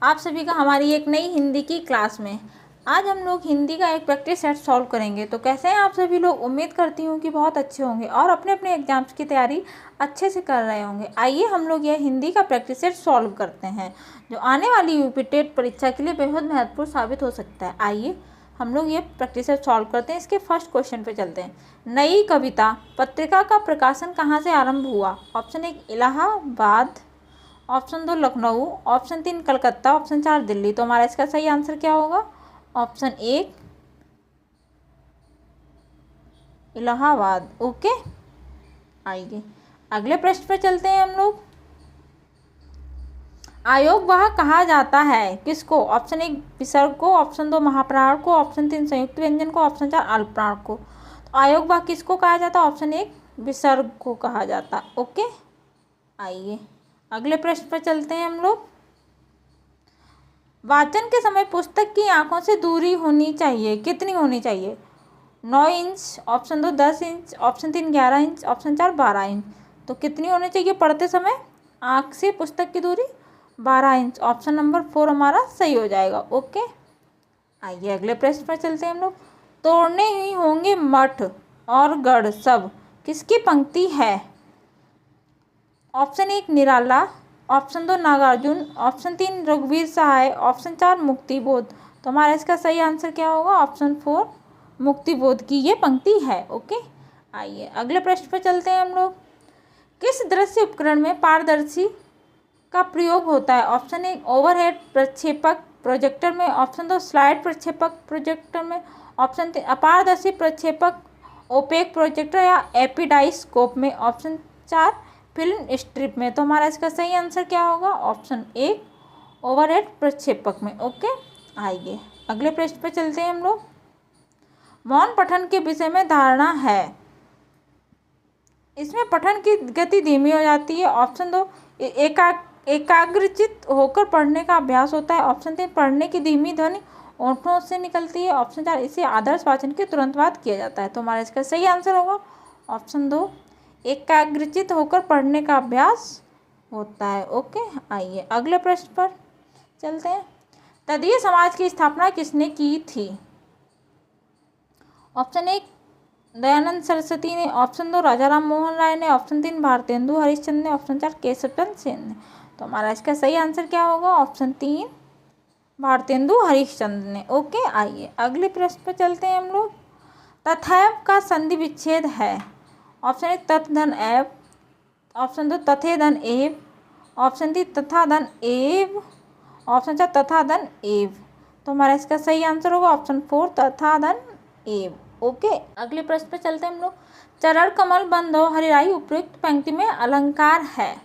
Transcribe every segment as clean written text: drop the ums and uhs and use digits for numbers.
आप सभी का हमारी एक नई हिंदी की क्लास में। आज हम लोग हिंदी का एक प्रैक्टिस सेट सॉल्व करेंगे। तो कैसे हैं आप सभी लोग? उम्मीद करती हूँ कि बहुत अच्छे होंगे और अपने अपने एग्जाम्स की तैयारी अच्छे से कर रहे होंगे। आइए हम लोग यह हिंदी का प्रैक्टिस सेट सॉल्व करते हैं, जो आने वाली यूपी टेट परीक्षा के लिए बेहद महत्वपूर्ण साबित हो सकता है। आइए हम लोग ये प्रैक्टिस सेट सॉल्व करते हैं। इसके फर्स्ट क्वेश्चन पे चलते हैं। नई कविता पत्रिका का प्रकाशन कहाँ से आरंभ हुआ? Option 1 Allahabad, option 2 Lucknow, option 3 Calcutta, option 4 Delhi. तो हमारा इसका सही आंसर क्या होगा? ऑप्शन 1 इलाहाबाद। ओके, आइए अगले प्रश्न पर चलते हैं हम लोग। आयोग वाह कहा जाता है किसको? ऑप्शन 1 विसर्ग को, ऑप्शन 2 महाप्राण को, ऑप्शन 3 संयुक्त व्यंजन को, ऑप्शन 4 अल्पप्राण को। तो आयोग वाह किसको कहा जाता है? ऑप्शन 1 विसर्ग को कहा जाता। ओके, आइए अगले प्रश्न पर चलते हैं हम लोग। वाचन के समय पुस्तक की आंखों से दूरी होनी चाहिए, कितनी होनी चाहिए? 9 inch, option 2 10 inch, option 3 11 inch, option 4 12 inch. तो कितनी होनी चाहिए पढ़ते समय आंख से पुस्तक की दूरी? 12 इंच। ऑप्शन नंबर 4 हमारा सही हो जाएगा। ओके, आइए अगले प्रश्न पर चलते हैं हम लोग। तोड़ने ही होंगे मठ और गढ़ सब, किसकी पंक्ति है? ऑप्शन 1 निराला, ऑप्शन 2 नागार्जुन, ऑप्शन 3 रघुवीर सहाय, ऑप्शन 4 मुक्तिबोध। तो हमारा इसका सही आंसर क्या होगा? ऑप्शन 4 मुक्तिबोध की ये पंक्ति है। ओके, आइए अगले प्रश्न पर चलते हैं हम लोग। किस दृश्य उपकरण में पारदर्शी का प्रयोग होता है? ऑप्शन 1 ओवरहेड प्रक्षेपक प्रोजेक्टर में, ऑप्शन 2 स्लाइड प्रक्षेपक प्रोजेक्टर में, ऑप्शन 3 अपारदर्शी प्रक्षेपक ओपेक प्रोजेक्टर या एपिडाइस्कोप में, ऑप्शन 4 फिल्म स्ट्रिप में। तो हमारा इसका सही आंसर क्या होगा? ऑप्शन 1 ओवरहेड प्रक्षेपक में। ओके, आइए अगले प्रश्न पर चलते हैं हम लोग। मौन पठन के विषय में धारणा है, इसमें पठन की गति धीमी हो जाती है। ऑप्शन 2 एकाग्रचित होकर पढ़ने का अभ्यास होता है, ऑप्शन 3 पढ़ने की धीमी ध्वनि ओंठों से निकलती है, ऑप्शन 4 इसे आदर्श वाचन के तुरंत बाद किया जाता है। तो हमारा इसका सही आंसर होगा ऑप्शन 2 एकाग्रचित होकर पढ़ने का अभ्यास होता है। ओके, आइए अगले प्रश्न पर चलते हैं। तदीय समाज की स्थापना किसने की थी? ऑप्शन 1 दयानंद सरस्वती ने, ऑप्शन 2 राजा राम मोहन राय ने, ऑप्शन 3 भारतेंदु हरिश्चंद्र ने, ऑप्शन 4 केशवचंद्र सेन ने। तो हमारा इसका सही आंसर क्या होगा? ऑप्शन 3 भारतेंदु हरिश्चंद्र ने। ओके, आइए अगले प्रश्न पर चलते हैं हम लोग। तथैव का संधि विच्छेद है? ऑप्शन 1 तथ धन एव, ऑप्शन 2 तथे धन एव, ऑप्शन 3 तथा धन एव, ऑप्शन 4 तथा धन एव। तो हमारा इसका सही आंसर होगा ऑप्शन 4 तथा धन एव। ओके, अगले प्रश्न पे चलते हैं हम लोग। चरण कमल बंधो हरिराई उपयुक्त पंक्ति में अलंकार है?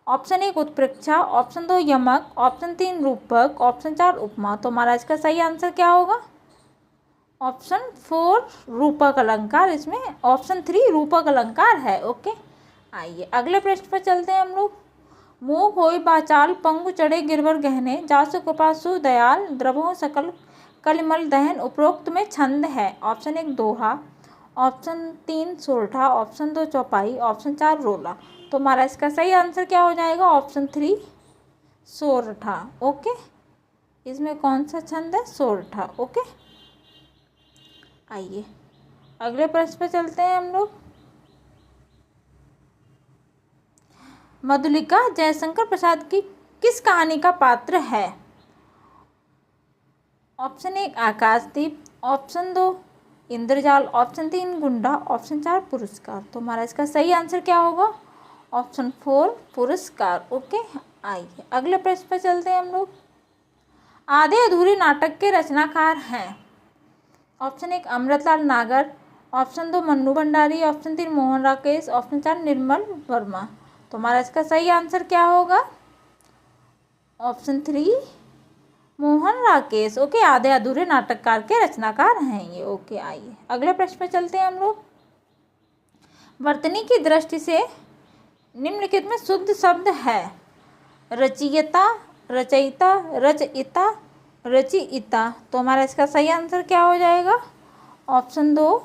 ऑप्शन 1 उत्प्रेक्षा, ऑप्शन 2 यमक, ऑप्शन 3 रूपक, ऑप्शन 4 उपमा। तो हमारा इसका सही आंसर क्या होगा? ऑप्शन 4 रूपक अलंकार, इसमें ऑप्शन 3 रूपक अलंकार है। ओके, आइए अगले प्रश्न पर चलते हैं हम लोग। मोह होई बाचाल पंगु चढ़े गिरवर गहने, जासु कृपा सु दयाल द्रवहु सकल कलिमल दहन उपरोक्त में छंद है? ऑप्शन 1 दोहा, ऑप्शन 3 सोरठा, ऑप्शन 2 चौपाई, ऑप्शन 4 रोला। तो हमारा इसका सही आंसर क्या हो जाएगा? ऑप्शन 3 सोरठा। ओके, इसमें कौन सा छंद है? सोरठा। ओके, आइए अगले प्रश्न पर चलते हैं हम लोग। मधुलिका जयशंकर प्रसाद की किस कहानी का पात्र है? ऑप्शन 1 आकाशदीप, ऑप्शन 2 इंद्रजाल, ऑप्शन 3 गुंडा, ऑप्शन 4 पुरस्कार। तो हमारा इसका सही आंसर क्या होगा? ऑप्शन 4 पुरस्कार। ओके, आइए अगले प्रश्न पर चलते हैं हम लोग। आधे अधूरे नाटक के रचनाकार हैं? ऑप्शन 1 अमृतलाल नागर, option 2 Mannu Bhandari, option 3 Mohan Rakesh, option 4 Nirmal Verma. तो हमारा इसका सही आंसर क्या होगा? ऑप्शन 3 मोहन राकेश। ओके, आधे अधूरे नाटककार के रचनाकार हैं ये। ओके, आइए अगले प्रश्न पर चलते हैं हम लोग। वर्तनी की दृष्टि से निम्नलिखित में शुद्ध शब्द है? रचयिता, रचयिता, रचयिता, रचयिता। तो हमारा इसका सही आंसर क्या हो जाएगा? ऑप्शन 2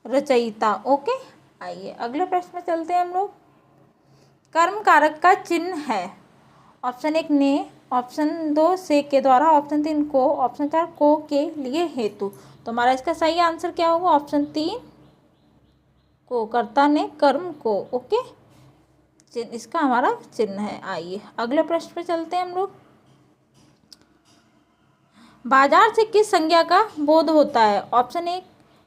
रचयिता। ओके, आइए अगले प्रश्न में चलते हैं हम लोग। कर्म कारक का चिन्ह है? ऑप्शन 1 ने, ऑप्शन 2 से के द्वारा, ऑप्शन 3 को, ऑप्शन 4 को के लिए हेतु। तो हमारा इसका सही आंसर क्या होगा? ऑप्शन 3 को, कर्ता ने कर्म को। ओके, इसका हमारा चिन्ह है। आइए अगले प्रश्न पे चलते हैं हम लोग। बाजार से किस संज्ञा का बोध होता है? ऑप्शन 1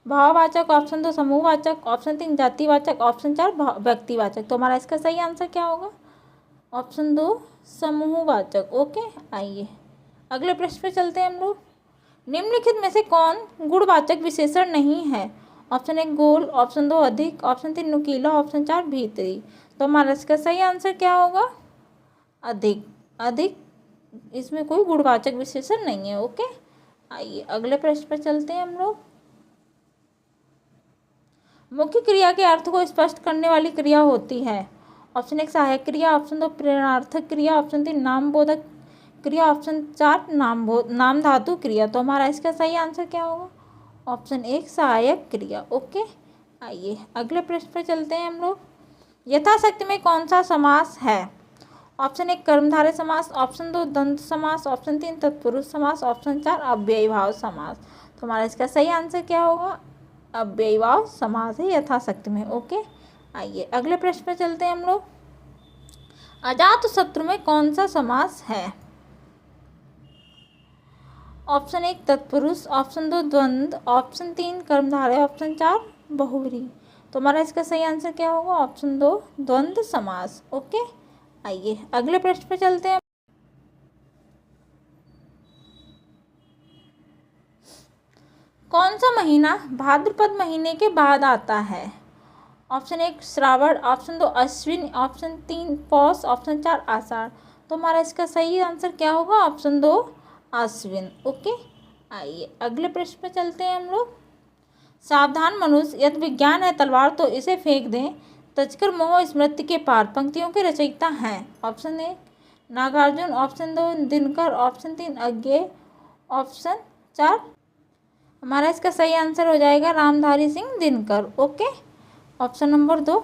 भाववाचक, ऑप्शन 2 समूहवाचक, ऑप्शन 3 जातिवाचक, ऑप्शन 4 व्यक्तिवाचक। तो हमारा इसका सही आंसर क्या होगा? ऑप्शन 2 समूहवाचक। ओके, आइए अगले प्रश्न पे चलते हैं हम लोग। निम्नलिखित में से कौन गुणवाचक विशेषण नहीं है? ऑप्शन 1 गोल, ऑप्शन 2 अधिक, ऑप्शन 3 नुकीला, ऑप्शन 4 भीतरी। तो हमारा इसका सही आंसर क्या होगा? अधिक। अधिक इसमें कोई गुणवाचक विशेषण नहीं है। ओके, आइए अगले प्रश्न पर चलते हैं हम लोग। मुख्य क्रिया के अर्थ को स्पष्ट करने वाली क्रिया होती है। ऑप्शन 1 सहायक क्रिया, ऑप्शन 2 प्रेरणार्थक क्रिया, ऑप्शन 3 नामबोधक क्रिया, ऑप्शन 4 नाम धातु क्रिया। तो हमारा इसका सही आंसर क्या होगा? ऑप्शन 1 सहायक क्रिया। ओके, आइए अगले प्रश्न पर चलते हैं हम लोग। यथाशक्ति में कौन सा समास है? ऑप्शन 1 कर्मधारय समास, ऑप्शन 2 द्वंद्व समास, ऑप्शन 3 तत्पुरुष समास, ऑप्शन 4 अव्ययीभाव समास। तो हमारा इसका सही आंसर क्या होगा? अव्ययीभाव समास है यथाशक्ति में। ओके, आइए अगले प्रश्न पर चलते हैं हम लोग। अजातशत्रु में कौन सा समास है? ऑप्शन 1 तत्पुरुष, ऑप्शन 2 द्वंद्व, ऑप्शन 3 कर्मधारय, ऑप्शन 4 बहुव्रीहि। तो हमारा इसका सही आंसर क्या होगा? ऑप्शन 2 द्वंद्व समास। ओके, आइए अगले प्रश्न पर चलते हैं। कौन सा महीना भाद्रपद महीने के बाद आता है? Option 1 Shravan, option 2 Ashwin, option 3 पौष, ऑप्शन 4 आषाढ़। तो हमारा इसका सही आंसर क्या होगा? ऑप्शन 2 अश्विन। ओके, आइए अगले प्रश्न पर चलते हैं हम लोग। सावधान मनुष्य, यदि विज्ञान है तलवार तो इसे फेंक दें, तजकर मोह स्मृति के पार पंक्तियों के रचयिता हैं। Option 1 Nagarjun, option 2 Dinkar, option 3 Agyeya, option 4। हमारा इसका सही आंसर हो जाएगा Ramdhari Singh Dinkar. Okay, option number 2।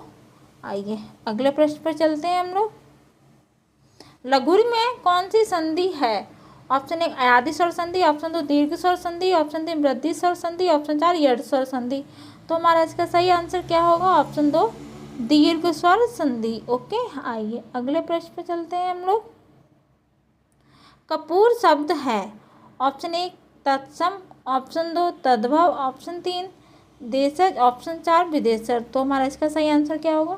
आइए अगले प्रश्न पर चलते हैं हम लोग। लघुरी में कौन सी संधि है? ऑप्शन 1 अयादि स्वर संधि, ऑप्शन 2 दीर्घ स्वर संधि, ऑप्शन 3 वृद्धि स्वर संधि, ऑप्शन 4 यड़ स्वर संधि। तो हमारा इसका सही आंसर क्या होगा? ऑप्शन 2 दीर्घ स्वर संधि। ओके, आइए अगले प्रश्न पर चलते हैं हम लोग। कपूर शब्द है। ऑप्शन 1 तत्सम, ऑप्शन 2 तद्भव, ऑप्शन 3 देशज, ऑप्शन 4 विदेशर। तो हमारा इसका सही आंसर क्या होगा?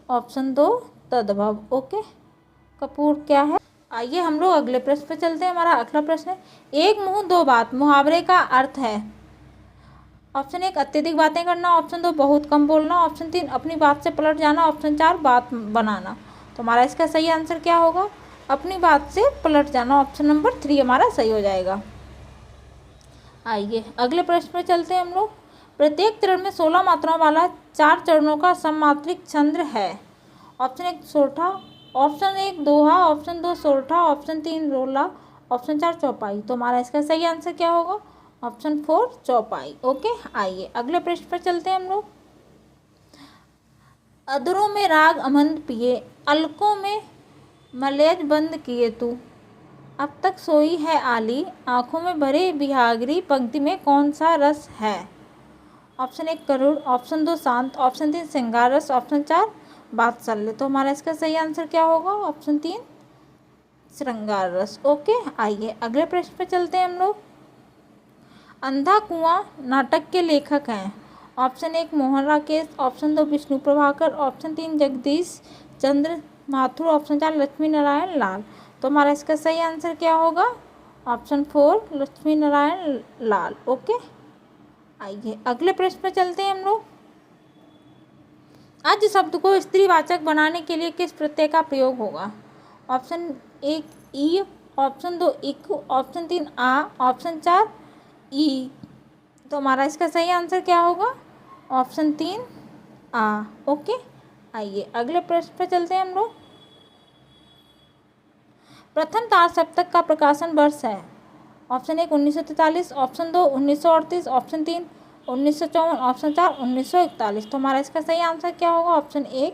ऑप्शन 2 तद्भव। ओके, कपूर क्या है? आइए हम लोग अगले प्रश्न पर चलते हैं। हमारा अगला प्रश्न है, एक मुंह दो बात मुहावरे का अर्थ है। ऑप्शन 1 अत्यधिक बातें करना, ऑप्शन 2 बहुत कम बोलना, ऑप्शन 3 अपनी बात से पलट जाना, ऑप्शन 4 बात बनाना। तो हमारा इसका सही आंसर क्या होगा? अपनी बात से पलट जाना। ऑप्शन नंबर 3 हमारा सही हो जाएगा। आइए अगले प्रश्न पर चलते हैं हम लोग। प्रत्येक चरण में 16 मात्राओं वाला 4 चरणों का सममात्रिक छंद है। ऑप्शन 1 सोरठा, ऑप्शन 1 दोहा, ऑप्शन 2 सोरठा, ऑप्शन 3 रोला, ऑप्शन 4 चौपाई। तो हमारा इसका सही आंसर क्या होगा? ऑप्शन 4 चौपाई। ओके, आइए अगले प्रश्न पर चलते हैं हम लोग। अधरों में राग अमंद पिए, अलकों में मलेज बंद किए तू, अब तक सोई है आली, आँखों में भरे बिहागरी पंक्ति में कौन सा रस है? ऑप्शन 1 करुण, ऑप्शन 2 शांत, ऑप्शन 3 श्रृंगार रस, ऑप्शन 4 वात्सल्य। तो हमारा इसका सही आंसर क्या होगा? ऑप्शन 3 श्रृंगार रस। ओके, आइए अगले प्रश्न पर चलते हैं हम लोग। अंधा कुआं नाटक के लेखक हैं। Option 1 Mohan Rakesh, option 2 Vishnu Prabhakar, option 3 Jagdish Chandra Mathur, option 4 Lakshmi Narayan Lal. तो हमारा इसका सही आंसर क्या होगा? ऑप्शन 4 लक्ष्मी नारायण लाल। ओके, आइए अगले प्रश्न पर चलते हैं हम लोग। आज शब्द को स्त्रीवाचक बनाने के लिए किस प्रत्यय का प्रयोग होगा? ऑप्शन 1 ई, ऑप्शन 2 इक, ऑप्शन 3 आ, ऑप्शन 4 ई। तो हमारा इसका सही आंसर क्या होगा? ऑप्शन 3 आ। ओके, आइए अगले प्रश्न पर चलते हैं हम लोग। प्रथम तार सप्तक का प्रकाशन वर्ष है। Option 1 1943, option 2 1938, option 3 1954, option 4 1941। तो हमारा इसका सही आंसर क्या होगा? ऑप्शन 1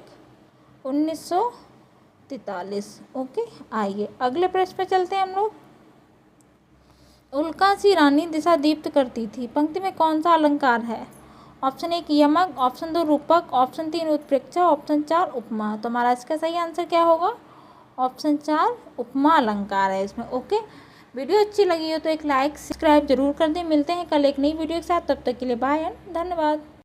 1943। 43। ओके, आइए अगले प्रश्न पे चलते हैं हम लोग। उल्का सी रानी दिशा दीप्त करती थी, पंक्ति में कौन सा अलंकार है? ऑप्शन 1 यमक, ऑप्शन 2 रूपक, ऑप्शन 3 उत्प्रेक्षा, ऑप्शन 4 उपमा। तो हमारा इसका सही आंसर क्या होगा? ऑप्शन 4 उपमा अलंकार है इसमें। ओके, वीडियो अच्छी लगी हो तो एक लाइक सब्सक्राइब जरूर कर दें। मिलते हैं कल एक नई वीडियो के साथ, तब तक के लिए बाय एंड धन्यवाद।